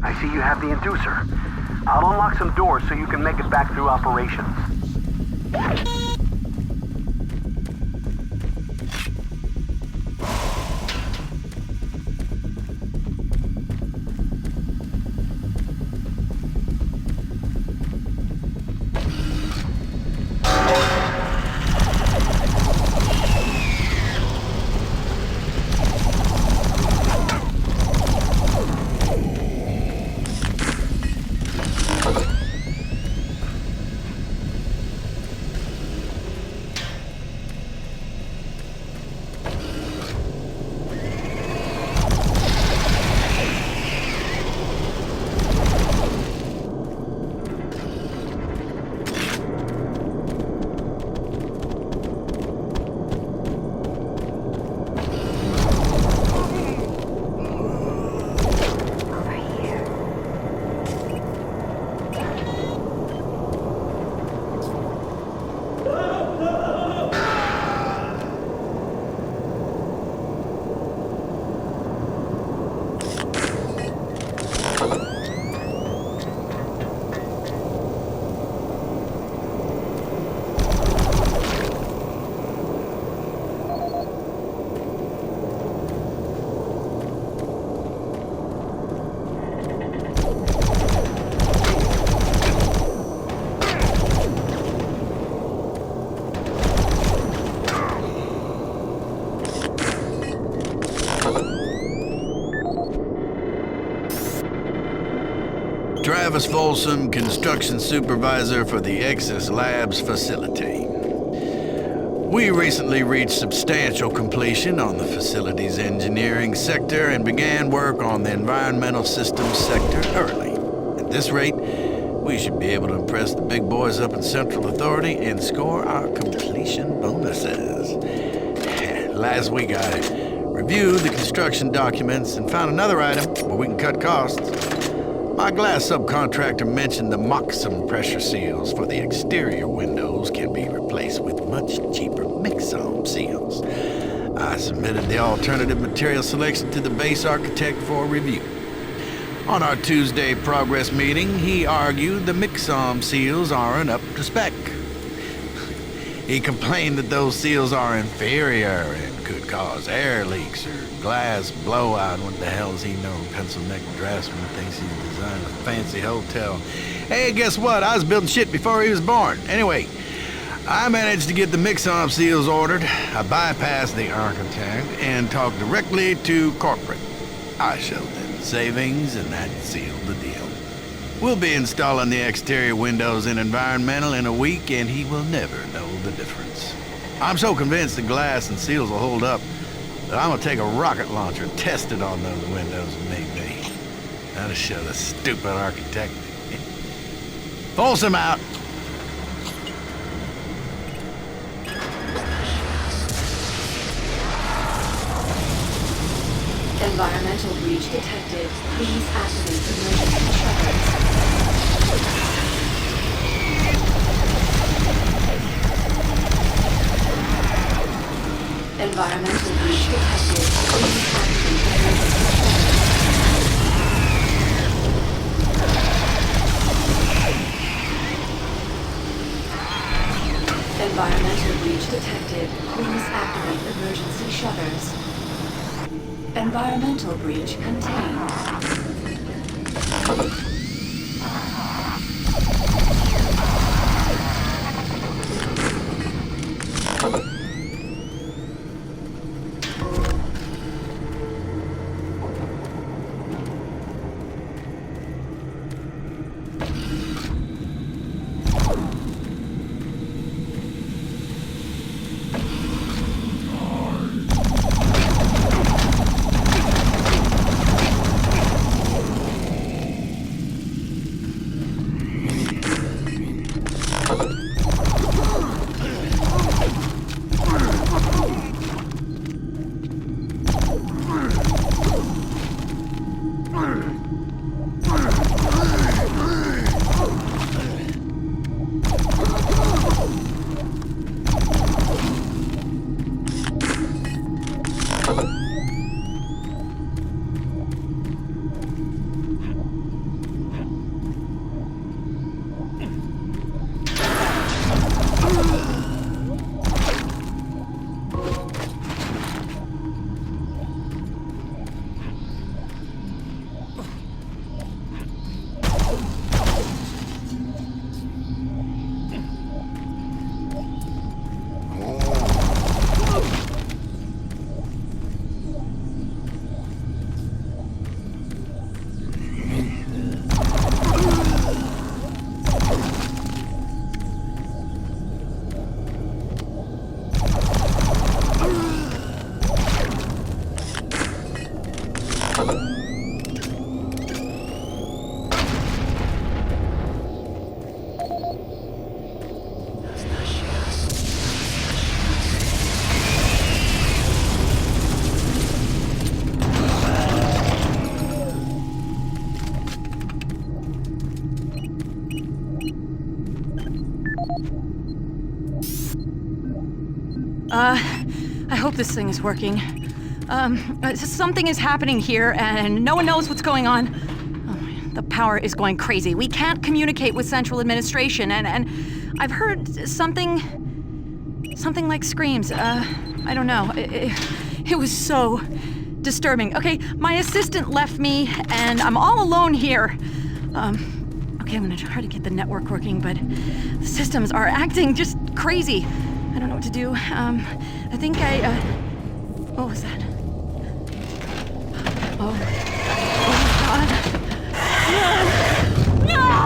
I see you have the inducer. I'll unlock some doors so you can make it back through operations. Travis Folsom, construction supervisor for the Exis Labs facility. We recently reached substantial completion on the facility's engineering sector and began work on the environmental systems sector early. At this rate, we should be able to impress the big boys up in Central Authority and score our completion bonuses. Last week I reviewed the construction documents and found another item where we can cut costs. My glass subcontractor mentioned the Moxum pressure seals for the exterior windows can be replaced with much cheaper Mixom seals. I submitted the alternative material selection to the base architect for review. On our Tuesday progress meeting, he argued the Mixom seals aren't up to spec. He complained that those seals are inferior and could cause air leaks or glass blowout. What the hell does he know? Pencil neck draftsman thinks he's designing a fancy hotel. Hey, guess what? I was building shit before he was born. Anyway, I managed to get the Mixom seals ordered. I bypassed the architect and talked directly to corporate. I showed them the savings and that sealed the deal. We'll be installing the exterior windows in environmental in a week and he will never know the difference. I'm so convinced the glass and seals will hold up that I'm gonna take a rocket launcher and test it on those windows if need be. That'll show the stupid architect. Folsom out! Environmental breach detected. Please activate emergency shutters. Environmental breach detected. Please activate emergency shutters. Environmental breach detected. Please activate emergency shutters. Environmental breach contained. I hope this thing is working. Something is happening here, and no one knows what's going on. Oh, the power is going crazy. We can't communicate with Central Administration, and I've heard something like screams. I don't know. It was so disturbing. Okay, my assistant left me, and I'm all alone here. Okay, I'm gonna try to get the network working, but the systems are acting just crazy. I don't know what to do. I think what was that? Oh my God. No!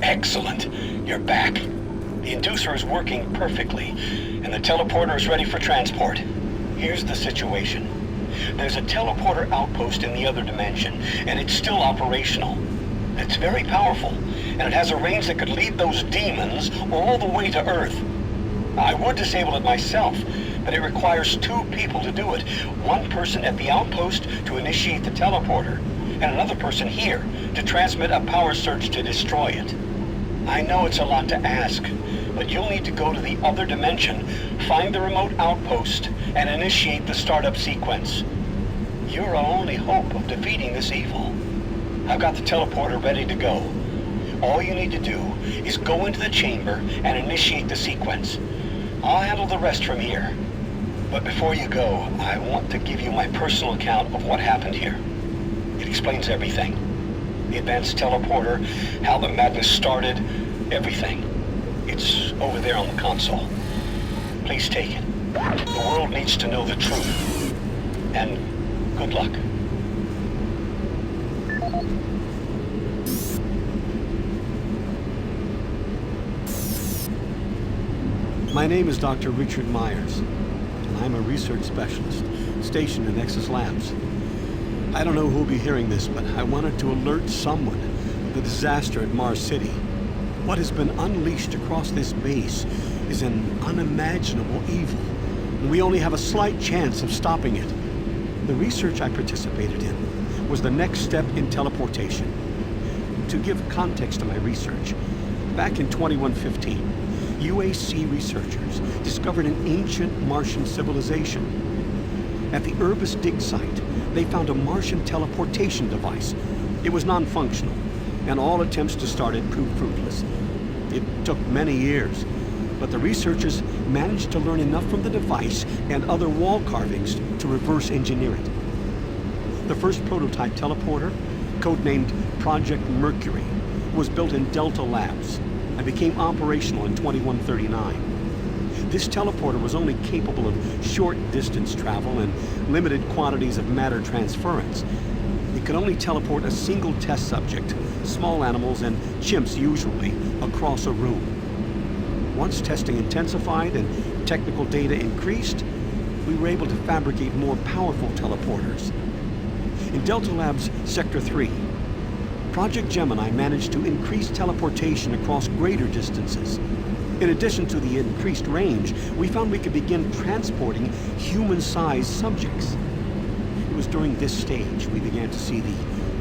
Excellent. You're back. The inducer is working perfectly, and the teleporter is ready for transport. Here's the situation. There's a teleporter outpost in the other dimension, and it's still operational. It's very powerful, and it has a range that could lead those demons all the way to Earth. I would disable it myself, but it requires 2 people to do it. One person at the outpost to initiate the teleporter, and another person here to transmit a power surge to destroy it. I know it's a lot to ask, but you'll need to go to the other dimension, find the remote outpost, and initiate the startup sequence. You're our only hope of defeating this evil. I've got the teleporter ready to go. All you need to do is go into the chamber and initiate the sequence. I'll handle the rest from here. But before you go, I want to give you my personal account of what happened here. It explains everything. The advanced teleporter, how the madness started, everything. It's over there on the console. Please take it. The world needs to know the truth. And good luck. My name is Dr. Richard Myers, and I'm a research specialist stationed in Exis Labs. I don't know who will be hearing this, but I wanted to alert someone of the disaster at Mars City. What has been unleashed across this base is an unimaginable evil, and we only have a slight chance of stopping it. The research I participated in was the next step in teleportation. To give context to my research, back in 2115, UAC researchers discovered an ancient Martian civilization. At the Urbis dig site, they found a Martian teleportation device. It was non-functional, and all attempts to start it proved fruitless. It took many years, but the researchers managed to learn enough from the device and other wall carvings to reverse engineer it. The first prototype teleporter, codenamed Project Mercury, was built in Delta Labs and became operational in 2139. This teleporter was only capable of short distance travel and limited quantities of matter transference. It could only teleport a single test subject, small animals and chimps usually, across a room. Once testing intensified and technical data increased, we were able to fabricate more powerful teleporters. In Delta Labs Sector 3, Project Gemini managed to increase teleportation across greater distances. In addition to the increased range, we found we could begin transporting human-sized subjects. It was during this stage we began to see the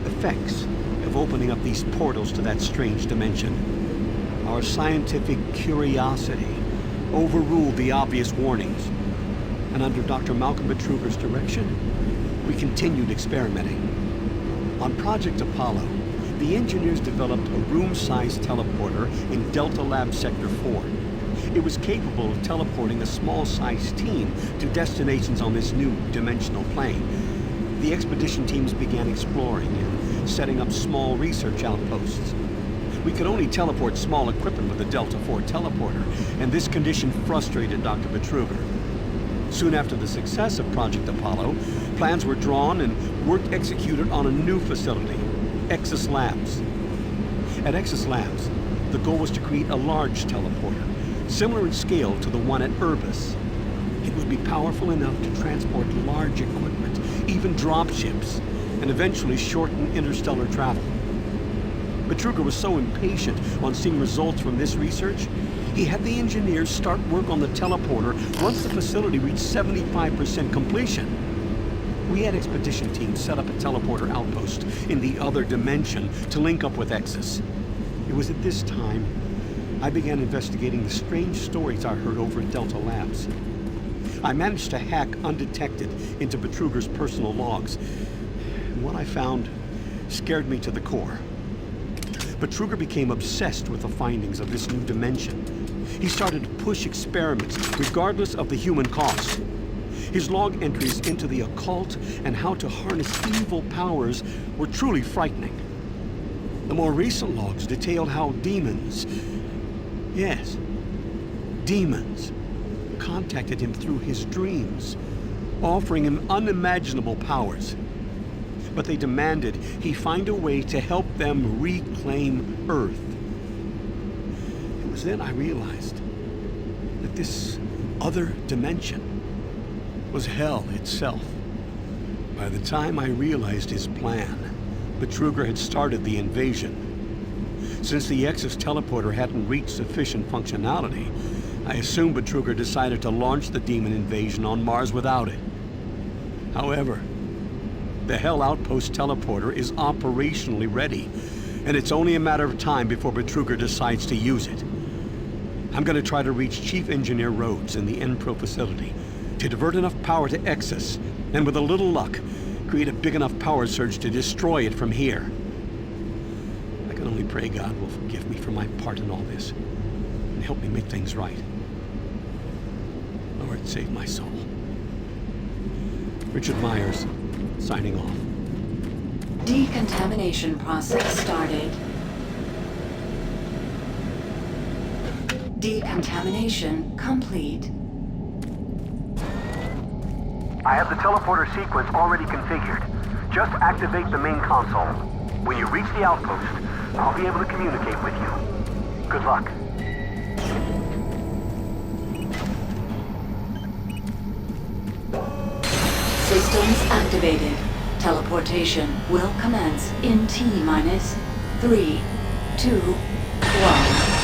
effects of opening up these portals to that strange dimension. Our scientific curiosity overruled the obvious warnings, and under Dr. Malcolm Betruger's direction, we continued experimenting. On Project Apollo, the engineers developed a room-sized teleporter in Delta Lab Sector 4. It was capable of teleporting a small-sized team to destinations on this new dimensional plane. The expedition teams began exploring and setting up small research outposts. We could only teleport small equipment with the Delta 4 teleporter, and this condition frustrated Dr. Betruger. Soon after the success of Project Apollo, plans were drawn and work executed on a new facility, Exis Labs. At Exis Labs, the goal was to create a large teleporter, similar in scale to the one at Urbis. It would be powerful enough to transport large equipment, even dropships, and eventually shorten interstellar travel. Betruger was so impatient on seeing results from this research, he had the engineers start work on the teleporter once the facility reached 75% completion. We had expedition teams set up a teleporter outpost in the other dimension to link up with Exis. It was at this time I began investigating the strange stories I heard over at Delta Labs. I managed to hack undetected into Betruger's personal logs. What I found scared me to the core. Betruger became obsessed with the findings of this new dimension. He started to push experiments regardless of the human cost. His log entries into the occult and how to harness evil powers were truly frightening. The more recent logs detailed how demons, yes, demons, contacted him through his dreams, offering him unimaginable powers. But they demanded he find a way to help them reclaim Earth. It was then I realized that this other dimension was hell itself. By the time I realized his plan, Betruger had started the invasion. Since the Exis teleporter hadn't reached sufficient functionality, I assumed Betruger decided to launch the demon invasion on Mars without it. However, the Hell Outpost teleporter is operationally ready, and it's only a matter of time before Betruger decides to use it. I'm going to try to reach Chief Engineer Rhodes in the Enpro facility to divert enough power to Exis, and with a little luck, create a big enough power surge to destroy it from here. I can only pray God will forgive me for my part in all this, and help me make things right. Lord, save my soul. Richard Myers, signing off. Decontamination process started. Decontamination complete. I have the teleporter sequence already configured. Just activate the main console. When you reach the outpost, I'll be able to communicate with you. Good luck. Systems activated. Teleportation will commence in T-minus 3, 2, 1.